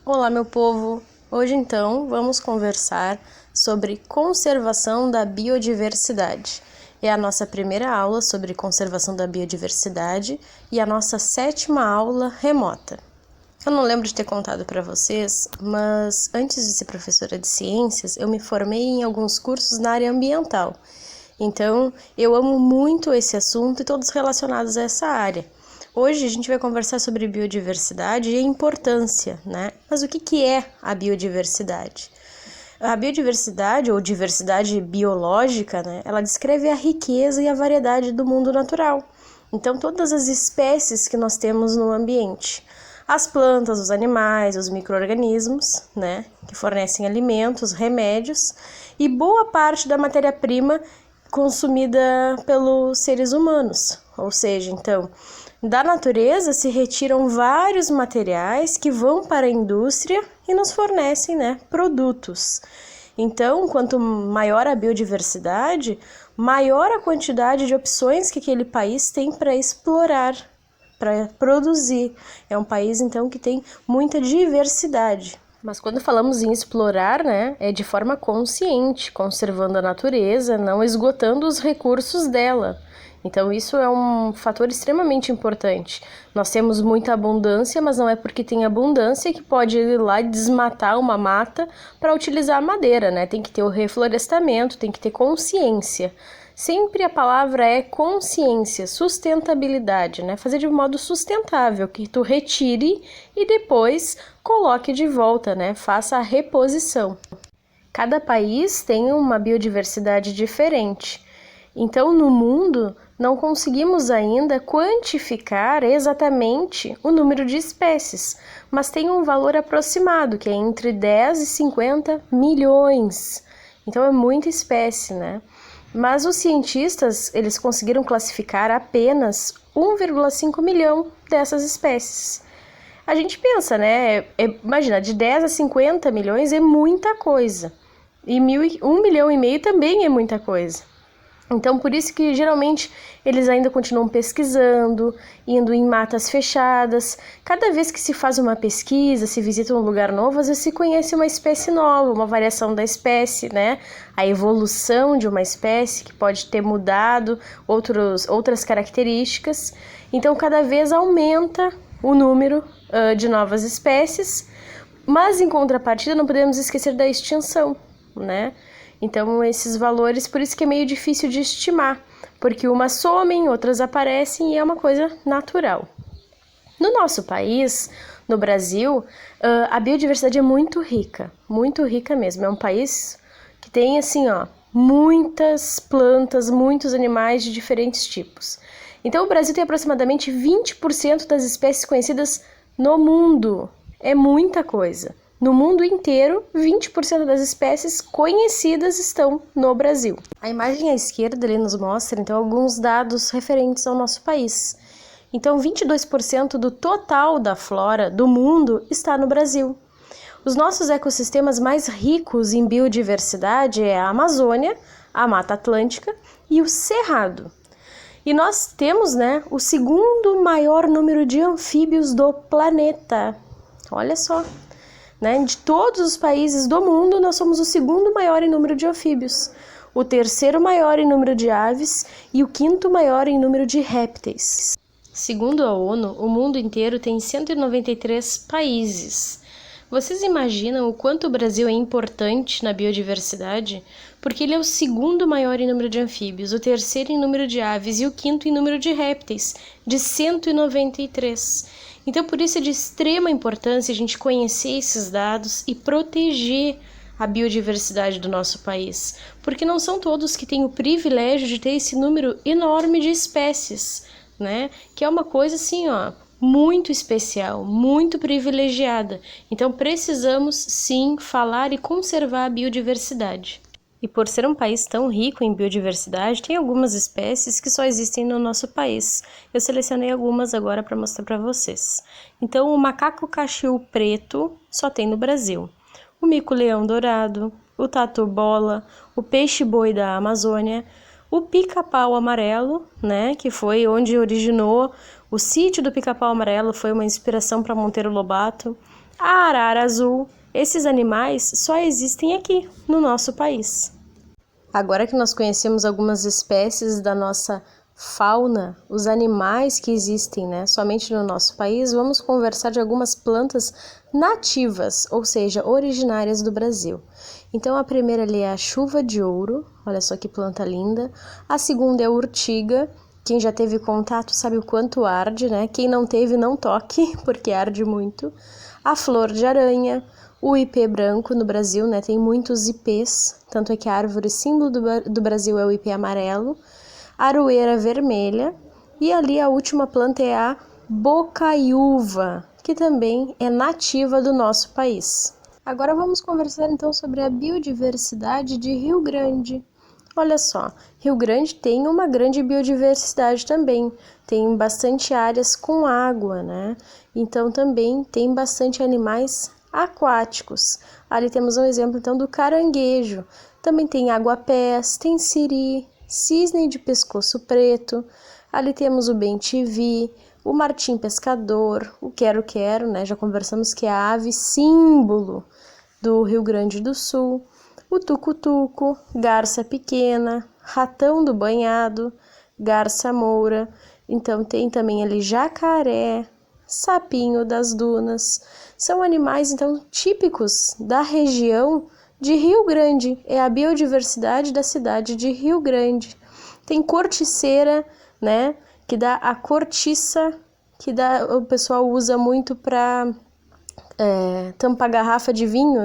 Olá, meu povo! Hoje, então, vamos conversar sobre conservação da biodiversidade. É a nossa primeira aula sobre conservação da biodiversidade e a nossa 7ª aula remota. Eu não lembro de ter contado para vocês, mas antes de ser professora de ciências, eu me formei em alguns cursos na área ambiental. Então, eu amo muito esse assunto e todos relacionados a essa área. Hoje a gente vai conversar sobre biodiversidade e a importância, né? Mas o que é a biodiversidade? A biodiversidade ou diversidade biológica, né? Ela descreve a riqueza e a variedade do mundo natural. Então, todas as espécies que nós temos no ambiente. As plantas, os animais, os micro-organismos, né? Que fornecem alimentos, remédios e boa parte da matéria-prima consumida pelos seres humanos. Ou seja, então, da natureza se retiram vários materiais que vão para a indústria e nos fornecem, produtos. Então, quanto maior a biodiversidade, maior a quantidade de opções que aquele país tem para explorar, para produzir. É um país, então, que tem muita diversidade. Mas quando falamos em explorar, é de forma consciente, conservando a natureza, não esgotando os recursos dela. Então isso é um fator extremamente importante. Nós temos muita abundância, mas não é porque tem abundância que pode ir lá e desmatar uma mata para utilizar a madeira, Tem que ter o reflorestamento, tem que ter consciência. Sempre a palavra é consciência, sustentabilidade, Fazer de modo sustentável, que tu retire e depois coloque de volta, Faça a reposição. Cada país tem uma biodiversidade diferente. Então, no mundo, não conseguimos ainda quantificar exatamente o número de espécies, mas tem um valor aproximado, que é entre 10 e 50 milhões. Então, é muita espécie, Mas os cientistas, eles conseguiram classificar apenas 1,5 milhão dessas espécies. A gente pensa, imagina, de 10 a 50 milhões é muita coisa. E 1,5 milhão também é muita coisa. Então, por isso que geralmente eles ainda continuam pesquisando, indo em matas fechadas. Cada vez que se faz uma pesquisa, se visita um lugar novo, às vezes se conhece uma espécie nova, uma variação da espécie, A evolução de uma espécie que pode ter mudado outras características. Então, cada vez aumenta o número de novas espécies, mas em contrapartida não podemos esquecer da extinção, Então, esses valores, por isso que é meio difícil de estimar, porque umas somem, outras aparecem e é uma coisa natural. No nosso país, no Brasil, a biodiversidade é muito rica mesmo. É um país que tem, muitas plantas, muitos animais de diferentes tipos. Então, o Brasil tem aproximadamente 20% das espécies conhecidas no mundo. É muita coisa. No mundo inteiro, 20% das espécies conhecidas estão no Brasil. A imagem à esquerda ali nos mostra, então, alguns dados referentes ao nosso país. Então, 22% do total da flora do mundo está no Brasil. Os nossos ecossistemas mais ricos em biodiversidade é a Amazônia, a Mata Atlântica e o Cerrado. E nós temos, o segundo maior número de anfíbios do planeta. Olha só. De todos os países do mundo, nós somos o segundo maior em número de anfíbios, o terceiro maior em número de aves e o quinto maior em número de répteis. Segundo a ONU, o mundo inteiro tem 193 países. Vocês imaginam o quanto o Brasil é importante na biodiversidade? Porque ele é o segundo maior em número de anfíbios, o terceiro em número de aves e o quinto em número de répteis, de 193. Então, por isso é de extrema importância a gente conhecer esses dados e proteger a biodiversidade do nosso país, porque não são todos que têm o privilégio de ter esse número enorme de espécies, Que é uma coisa muito especial, muito privilegiada. Então, precisamos sim falar e conservar a biodiversidade. E por ser um país tão rico em biodiversidade, tem algumas espécies que só existem no nosso país. Eu selecionei algumas agora para mostrar para vocês. Então, o macaco caxiú preto só tem no Brasil. O mico-leão dourado, o tatu-bola, o peixe-boi da Amazônia, o pica-pau amarelo, que foi onde originou o sítio do pica-pau amarelo, foi uma inspiração para Monteiro Lobato. a arara azul. Esses animais só existem aqui, no nosso país. Agora que nós conhecemos algumas espécies da nossa fauna, os animais que existem, somente no nosso país, vamos conversar de algumas plantas nativas, ou seja, originárias do Brasil. Então a primeira ali é a chuva de ouro, olha só que planta linda. A segunda é a urtiga, quem já teve contato sabe o quanto arde, Quem não teve, não toque, porque arde muito. A flor de aranha, o ipê branco no Brasil, tem muitos ipês, tanto é que a árvore símbolo do Brasil é o ipê amarelo. A aroeira vermelha, e ali a última planta é a bocaiúva, que também é nativa do nosso país. Agora vamos conversar então sobre a biodiversidade de Rio Grande. Olha só, Rio Grande tem uma grande biodiversidade também, tem bastante áreas com água, Então também tem bastante animais aquáticos. Ali temos um exemplo então do caranguejo, também tem aguapés, tem siri, cisne de pescoço preto, ali temos o bem-te-vi, o martim pescador, o quero-quero, já conversamos que é a ave símbolo do Rio Grande do Sul, o tucutuco, garça pequena, ratão do banhado, garça moura, então tem também ali jacaré, sapinho das dunas, são animais então típicos da região de Rio Grande, é a biodiversidade da cidade de Rio Grande. Tem corticeira, que dá a cortiça, o pessoal usa muito para tampar garrafa de vinho,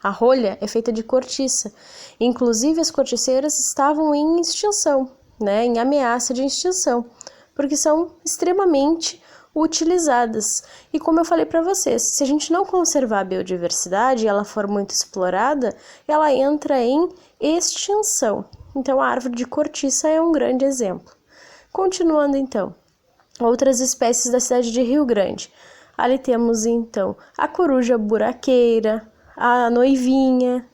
A rolha é feita de cortiça. Inclusive as corticeiras estavam em extinção, em ameaça de extinção, porque são extremamente utilizadas. E como eu falei para vocês, se a gente não conservar a biodiversidade e ela for muito explorada, ela entra em extinção. Então a árvore de cortiça é um grande exemplo. Continuando então, outras espécies da cidade de Rio Grande. Ali temos então a coruja buraqueira, a noivinha,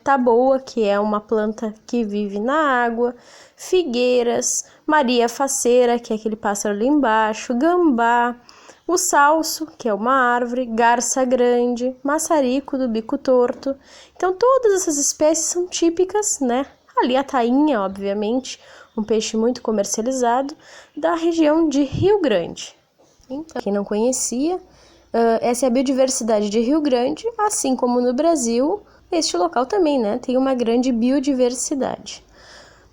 taboa, que é uma planta que vive na água, figueiras, maria faceira, que é aquele pássaro ali embaixo, gambá, o salso, que é uma árvore, garça grande, maçarico do bico torto. Então todas essas espécies são típicas, Ali a tainha, obviamente, um peixe muito comercializado, da região de Rio Grande. Então, quem não conhecia, essa é a biodiversidade de Rio Grande, assim como no Brasil, este local também, tem uma grande biodiversidade.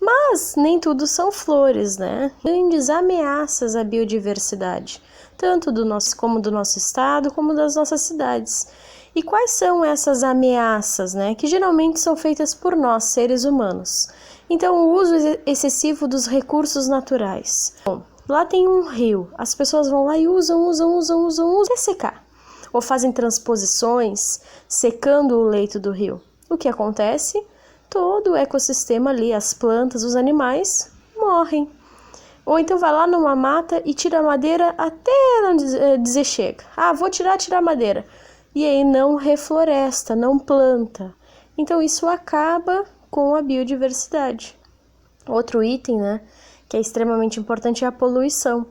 Mas nem tudo são flores, Grandes ameaças à biodiversidade, tanto do nosso estado, como das nossas cidades. E quais são essas ameaças, que geralmente são feitas por nós, seres humanos? Então, o uso excessivo dos recursos naturais. Bom, lá tem um rio, as pessoas vão lá e usam até secar. Ou fazem transposições, secando o leito do rio. O que acontece? Todo o ecossistema ali, as plantas, os animais, morrem. Ou então vai lá numa mata e tira a madeira até não dizer chega. Vou tirar a madeira. E aí não refloresta, não planta. Então isso acaba com a biodiversidade. Outro item, que é extremamente importante é a poluição.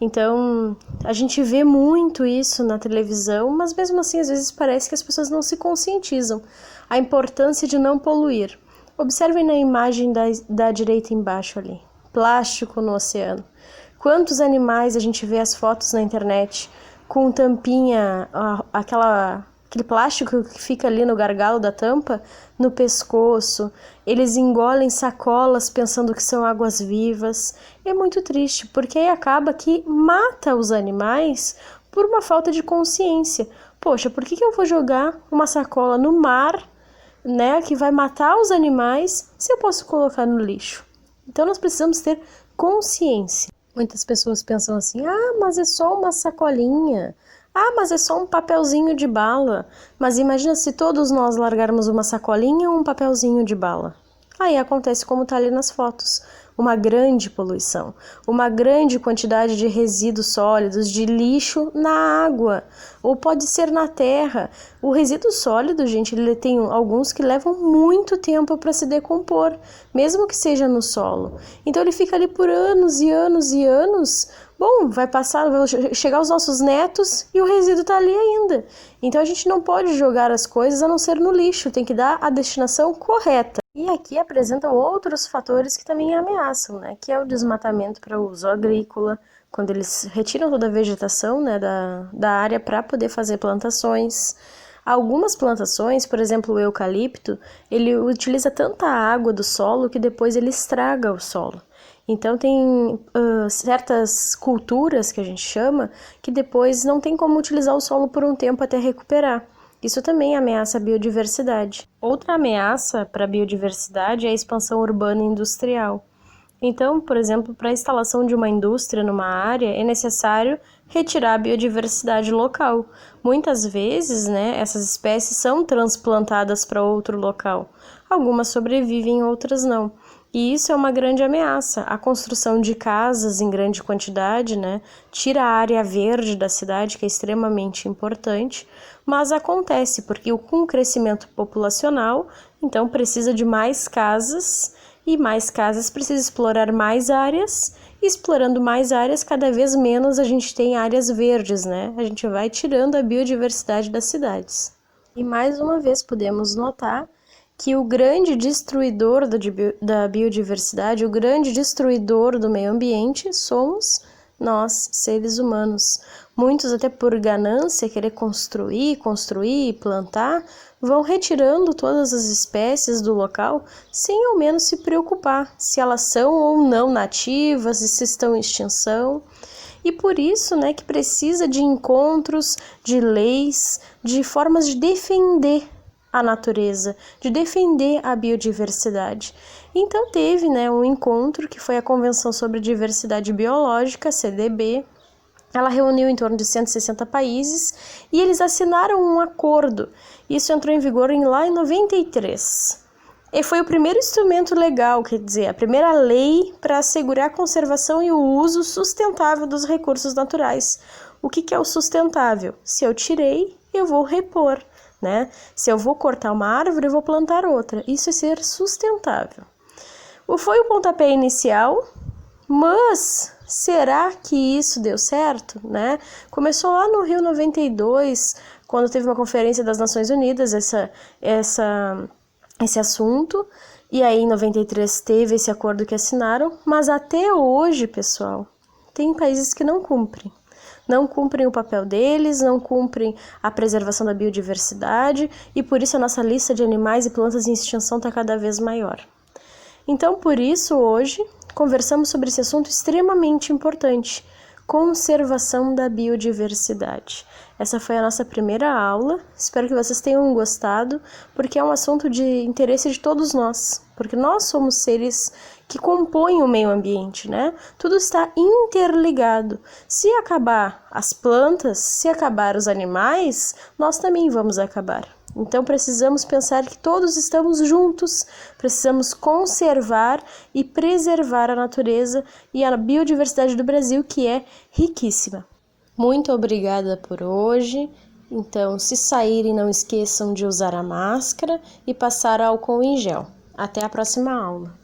Então, a gente vê muito isso na televisão, mas mesmo assim, às vezes parece que as pessoas não se conscientizam a importância de não poluir. Observem na imagem da direita embaixo ali, plástico no oceano. Quantos animais a gente vê as fotos na internet com tampinha, aquele plástico que fica ali no gargalo da tampa, no pescoço, eles engolem sacolas pensando que são águas vivas. É muito triste, porque aí acaba que mata os animais por uma falta de consciência. Poxa, por que eu vou jogar uma sacola no mar, que vai matar os animais, se eu posso colocar no lixo? Então nós precisamos ter consciência. Muitas pessoas pensam assim, mas é só uma sacolinha. Mas é só um papelzinho de bala. Mas imagina se todos nós largarmos uma sacolinha ou um papelzinho de bala. Aí acontece como está ali nas fotos. Uma grande poluição, uma grande quantidade de resíduos sólidos, de lixo na água. ou pode ser na terra. O resíduo sólido, gente, ele tem alguns que levam muito tempo para se decompor, mesmo que seja no solo. Então ele fica ali por anos e anos e anos. Bom, vai chegar os nossos netos e o resíduo está ali ainda. Então a gente não pode jogar as coisas a não ser no lixo, tem que dar a destinação correta. E aqui apresentam outros fatores que também ameaçam, né? Que é o desmatamento para uso agrícola, quando eles retiram toda a vegetação, né, da área para poder fazer plantações. Algumas plantações, por exemplo, o eucalipto, ele utiliza tanta água do solo que depois ele estraga o solo. Então tem certas culturas que a gente chama que depois não tem como utilizar o solo por um tempo até recuperar. Isso também ameaça a biodiversidade. Outra ameaça para a biodiversidade é a expansão urbana e industrial. Então, por exemplo, para a instalação de uma indústria numa área, é necessário retirar a biodiversidade local. Muitas vezes, né, essas espécies são transplantadas para outro local. Algumas sobrevivem, outras não. E isso é uma grande ameaça. A construção de casas em grande quantidade, né, tira a área verde da cidade, que é extremamente importante, mas acontece porque com o crescimento populacional, então precisa de mais casas, e mais casas precisa explorar mais áreas, e explorando mais áreas, cada vez menos a gente tem áreas verdes, né? A gente vai tirando a biodiversidade das cidades. E mais uma vez podemos notar que o grande destruidor da biodiversidade, o grande destruidor do meio ambiente somos nós, seres humanos. Muitos, até por ganância, querer construir e plantar, vão retirando todas as espécies do local sem ao menos se preocupar se elas são ou não nativas e se estão em extinção. E por isso, né, que precisa de encontros, de leis, de formas de defender a natureza, de defender a biodiversidade. Então teve, né, um encontro que foi a Convenção sobre Diversidade Biológica, CDB. Ela reuniu em torno de 160 países e eles assinaram um acordo. Isso entrou em vigor lá em 93. E foi o primeiro instrumento legal, quer dizer, a primeira lei para assegurar a conservação e o uso sustentável dos recursos naturais. O que é o sustentável? Se eu tirei, eu vou repor, né? Se eu vou cortar uma árvore, eu vou plantar outra. Isso é ser sustentável. Foi o pontapé inicial, mas será que isso deu certo, né? Começou lá no Rio 92, quando teve uma conferência das Nações Unidas, esse assunto, e aí em 93 teve esse acordo que assinaram, mas até hoje, pessoal, tem países que não cumprem. Não cumprem o papel deles, não cumprem a preservação da biodiversidade, e por isso a nossa lista de animais e plantas em extinção está cada vez maior. Então, por isso, hoje, conversamos sobre esse assunto extremamente importante, conservação da biodiversidade. Essa foi a nossa primeira aula, espero que vocês tenham gostado, porque é um assunto de interesse de todos nós, porque nós somos seres que compõem o meio ambiente, né? Tudo está interligado. Se acabar as plantas, se acabar os animais, nós também vamos acabar. Então precisamos pensar que todos estamos juntos, precisamos conservar e preservar a natureza e a biodiversidade do Brasil, que é riquíssima. Muito obrigada por hoje. Então, se saírem, não esqueçam de usar a máscara e passar álcool em gel. Até a próxima aula.